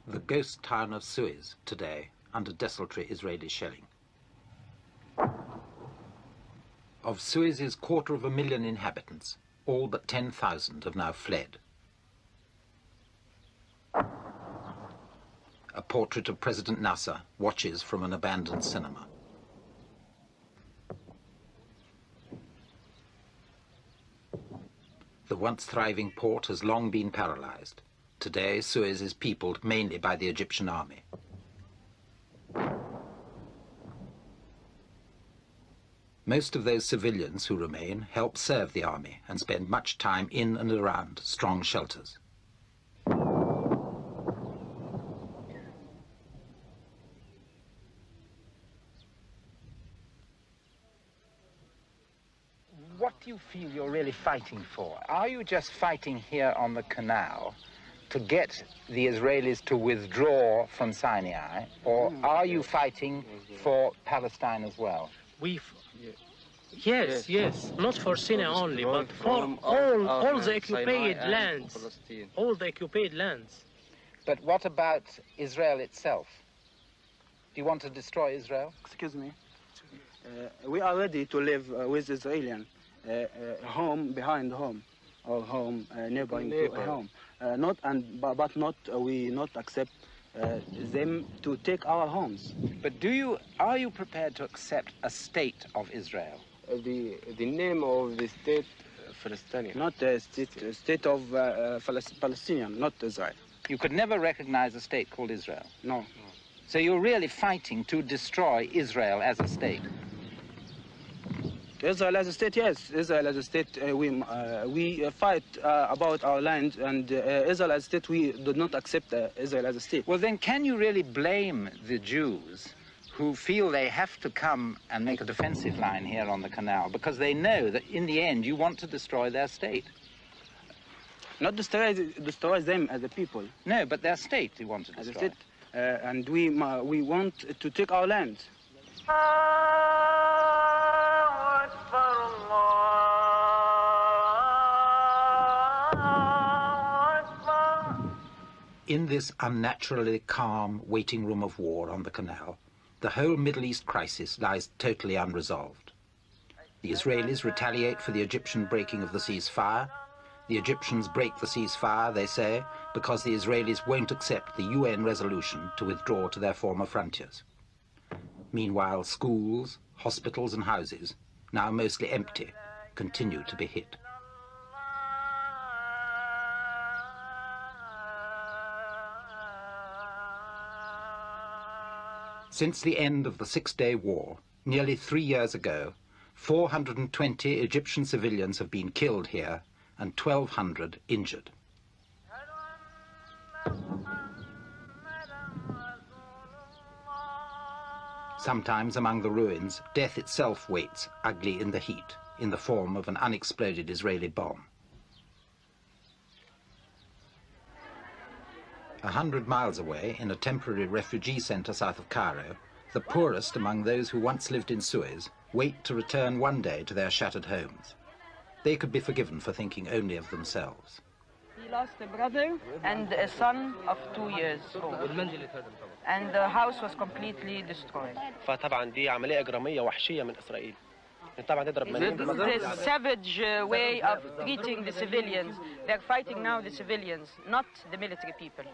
the ghost town of Suez today under desultory Israeli shelling. Of Suez's 250,000 inhabitants, all but 10,000 have now fled. A portrait of President Nasser watches from an abandoned cinema. The once thriving port has long been paralyzed. Today, Suez is peopled mainly by the Egyptian army. Most of those civilians who remain help serve the army and spend much time in and around strong shelters. What do you feel you're really fighting for? Are you just fighting here on the canal to get the Israelis to withdraw from Sinai, or are you fighting for Palestine as well? Yes, not for Sinai only, but for all the occupied lands, all the occupied lands. But what about Israel itself? Do you want to destroy Israel? Excuse me. We are ready to live with Israelis. Home behind home, or home neighboring to home. But we not accept them to take our homes. But are you prepared to accept a state of Israel? The name of the state Palestinian. Not the state of Palestinian, not Israel. You could never recognize a state called Israel? No. So you're really fighting to destroy Israel as a state? Israel as a state, yes. Israel as a state, we fight about our land, and Israel as a state, we do not accept Israel as a state. Well, then can you really blame the Jews who feel they have to come and make a defensive line here on the canal because they know that in the end you want to destroy their state? Not destroy them as a people. No, but their state you want to destroy. As a state, and we want to take our land. In this unnaturally calm waiting room of war on the canal, the whole Middle East crisis lies totally unresolved. The Israelis retaliate for the Egyptian breaking of the ceasefire. The Egyptians break the ceasefire, they say, because the Israelis won't accept the UN resolution to withdraw to their former frontiers. Meanwhile, schools, hospitals and houses, now mostly empty, continue to be hit. Since the end of the Six-Day War, nearly 3 years ago, 420 Egyptian civilians have been killed here and 1,200 injured. Sometimes among the ruins, death itself waits ugly in the heat, in the form of an unexploded Israeli bomb. 100 miles away, in a temporary refugee center south of Cairo, the poorest among those who once lived in Suez wait to return one day to their shattered homes. They could be forgiven for thinking only of themselves. He lost a brother and a son of 2 years old. And the house was completely destroyed. فطبعا دي عملية إجرامية وحشية من إسرائيل. طبعا تضرب The savage way of treating the civilians. They're fighting now the civilians, not the military people.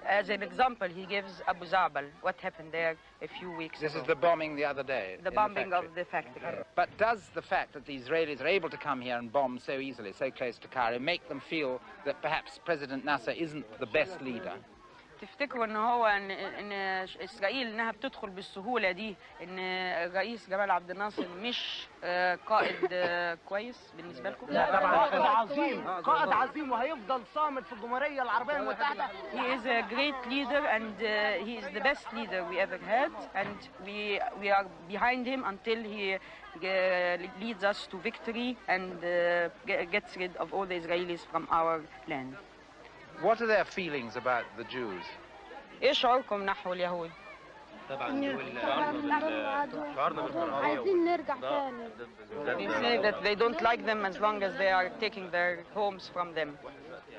As an example, he gives Abu Zabal, what happened there a few weeks ago. This is the bombing the other day. The bombing of the factory. But does the fact that the Israelis are able to come here and bomb so easily, so close to Cairo, make them feel that perhaps President Nasser isn't the best leader? تفتكروا ان هو ان اسرائيل انها بتدخل بالسهوله دي ان الرئيس جمال عبد الناصر مش قائد كويس بالنسبه لكم؟ لا طبعا قائد عظيم، قائد عظيم وهيفضل صامد في الجمهوريه العربيه المتحده. He is a great leader and he is the best leader we ever had, and we are behind him until he leads us to victory and gets rid of all the Israelis from our land. What are their feelings about the Jews? ايه شعوركم نحو اليهود؟ عايزين نرجع تاني. They say that they don't like them as long as they are taking their homes from them,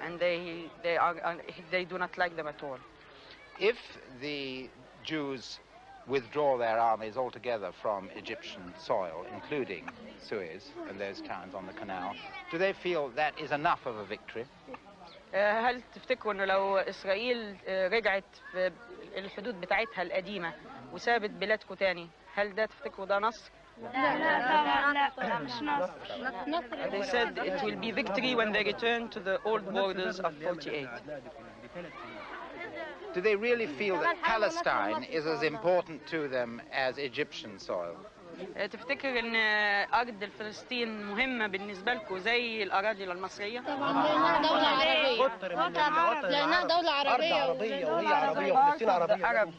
and they do not like them at all. If the Jews withdraw their armies altogether from Egyptian soil, including Suez and those towns on the canal, do they feel that is enough of a victory? هل تفتكروا انه لو اسرائيل رجعت في الحدود بتاعتها القديمه وسابت بلادكم تاني، هل ده تفتكروا ده نصر؟ لا مش نصر. They said it will be victory when they return to the old borders of 48. Do they really feel that Palestine is as important to them as Egyptian soil? تفتكر ان ارض فلسطين مهمه بالنسبه لكم زي الاراضي المصريه؟ طبعا لأنها دولة عربية. أرض عربية وهي عربية وفلسطين عربية. Arab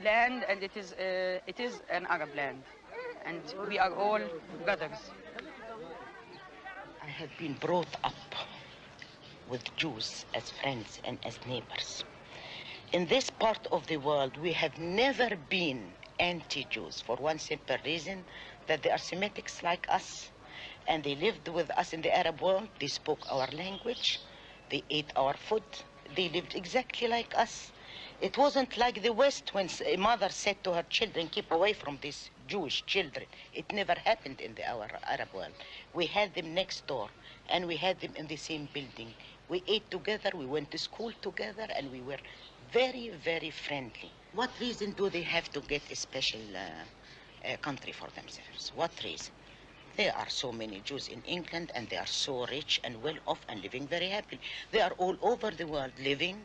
land and it is an Arab land and we are all brothers. I have been brought up with Jews as friends and as neighbors. In this part of the world, we have never been anti-Jews for one simple reason, that they are Semitics like us, and they lived with us in the Arab world. They spoke our language, they ate our food, they lived exactly like us. It wasn't like the West when a mother said to her children, keep away from these Jewish children. It never happened in our Arab world. We had them next door, and we had them in the same building. We ate together, we went to school together, and we were very, very friendly. What reason do they have to get a special country for themselves? What reason? There are so many Jews in England, and they are so rich and well off and living very happily. They are all over the world living,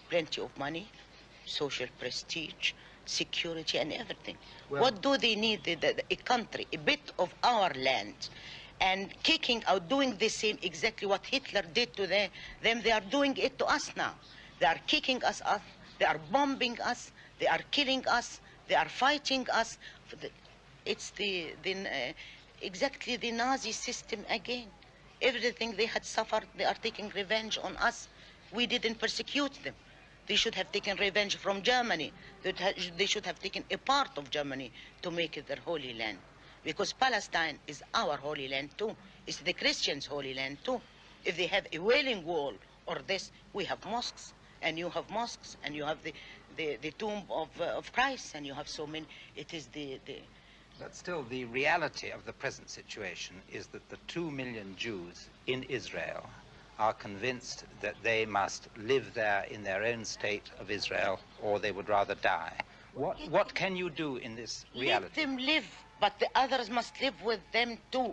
plenty of money, social prestige, security, and everything. Well, what do they need? A country, a bit of our land, and kicking out, doing the same, exactly what Hitler did to them. They are doing it to us now. They are kicking us off. They are bombing us. They are killing us. They are fighting us. It's exactly the Nazi system again. Everything they had suffered, they are taking revenge on us. We didn't persecute them. They should have taken revenge from Germany. They should have taken a part of Germany to make it their holy land. Because Palestine is our holy land too. It's the Christians' holy land too. If they have a Wailing Wall or this, we have mosques. And you have mosques, and you have the tomb of Christ, and you have so many. It is But still, the reality of the present situation is that the 2 million Jews in Israel are convinced that they must live there in their own state of Israel, or they would rather die. What can you do in this reality? Let them live, but the others must live with them too.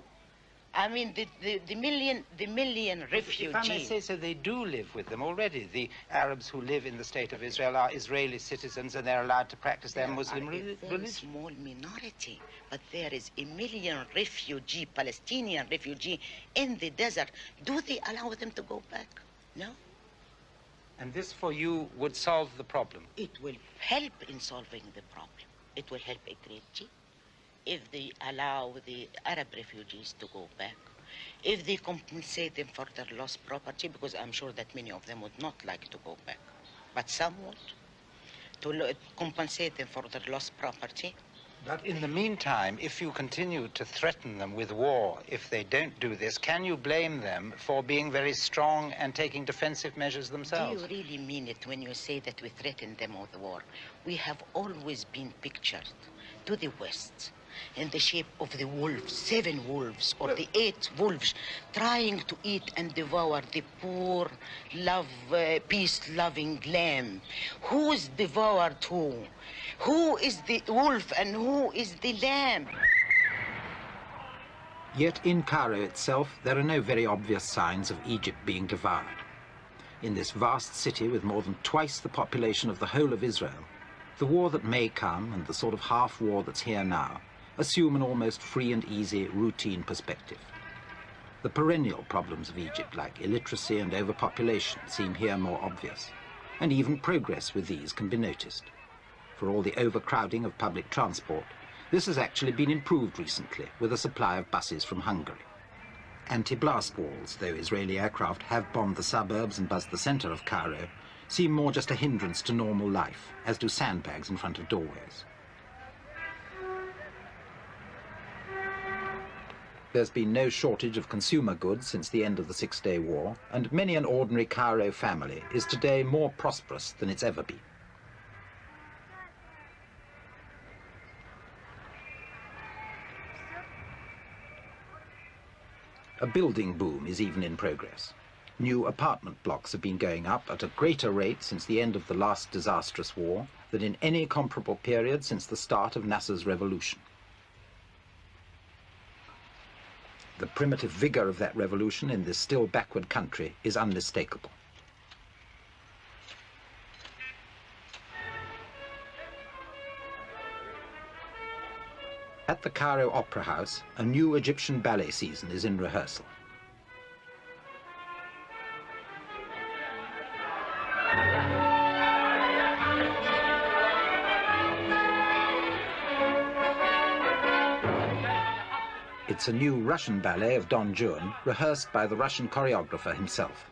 I mean, the million refugees. If I may say so, they do live with them already. The Arabs who live in the state of Israel are Israeli citizens, and they're allowed to practice their Muslim religion. A very small minority, but there is a million refugee, Palestinian refugee in the desert. Do they allow them to go back? No. And this, for you, would solve the problem? It will help in solving the problem. It will help a great deal. If they allow the Arab refugees to go back, if they compensate them for their lost property, because I'm sure that many of them would not like to go back, but some would, to compensate them for their lost property. But in the meantime, if you continue to threaten them with war, if they don't do this, can you blame them for being very strong and taking defensive measures themselves? Do you really mean it when you say that we threaten them with war? We have always been pictured to the West in the shape of the wolves, 7 wolves, or the 8 wolves, trying to eat and devour the poor, peace-loving lamb. Who is devoured who? Who is the wolf and who is the lamb? Yet in Cairo itself, there are no very obvious signs of Egypt being devoured. In this vast city with more than twice the population of the whole of Israel, the war that may come and the sort of half-war that's here now assume an almost free and easy routine perspective. The perennial problems of Egypt, like illiteracy and overpopulation, seem here more obvious, and even progress with these can be noticed. For all the overcrowding of public transport, this has actually been improved recently with a supply of buses from Hungary. Anti-blast walls, though Israeli aircraft have bombed the suburbs and buzzed the center of Cairo, seem more just a hindrance to normal life, as do sandbags in front of doorways. There's been no shortage of consumer goods since the end of the Six-Day War, and many an ordinary Cairo family is today more prosperous than it's ever been. A building boom is even in progress. New apartment blocks have been going up at a greater rate since the end of the last disastrous war than in any comparable period since the start of Nasser's revolution. The primitive vigor of that revolution in this still backward country is unmistakable. At the Cairo Opera House, a new Egyptian ballet season is in rehearsal. It's a new Russian ballet of Don Juan, rehearsed by the Russian choreographer himself.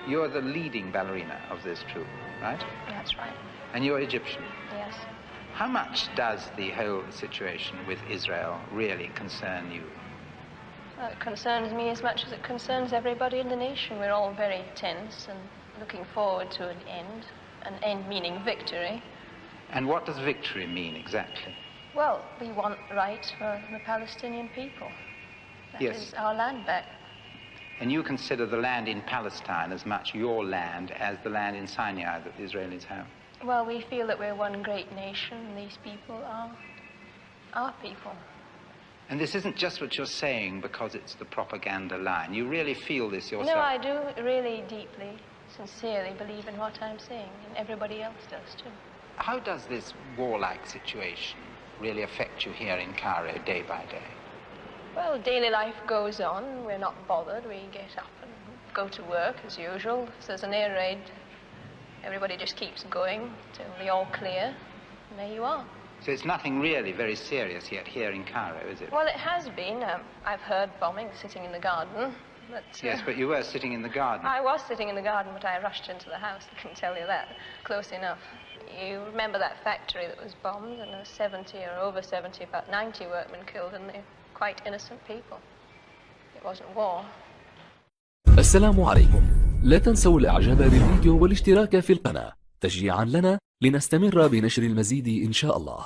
You're the leading ballerina of this troupe, right? That's right. And you're Egyptian. Yes. How much does the whole situation with Israel really concern you? Well, it concerns me as much as it concerns everybody in the nation. We're all very tense and looking forward to an end meaning victory. And what does victory mean exactly? Well, we want rights for the Palestinian people. That is our land back. And you consider the land in Palestine as much your land as the land in Sinai that the Israelis have? Well, we feel that we're one great nation, and these people are our people. And this isn't just what you're saying because it's the propaganda line. You really feel this yourself? No, I do really deeply, sincerely believe in what I'm saying, and everybody else does too. How does this warlike situation really affect you here in Cairo day by day? Well, daily life goes on. We're not bothered. We get up and go to work as usual. If there's an air raid, everybody just keeps going till the all clear, and there you are. So it's nothing really very serious yet here in Cairo, is it? Well, it has been. I've heard bombing sitting in the garden. But, yes, but you were sitting in the garden. I was sitting in the garden, but I rushed into the house, I can tell you that. Close enough. You remember that factory that was bombed, and there were 70 or over 70, about 90 workmen killed, and they're quite innocent people. It wasn't war. السلام عليكم. لا تنسوا الاعجاب بالفيديو والاشتراك في القناة تشجيعا لنا لنستمر بنشر المزيد إن شاء الله.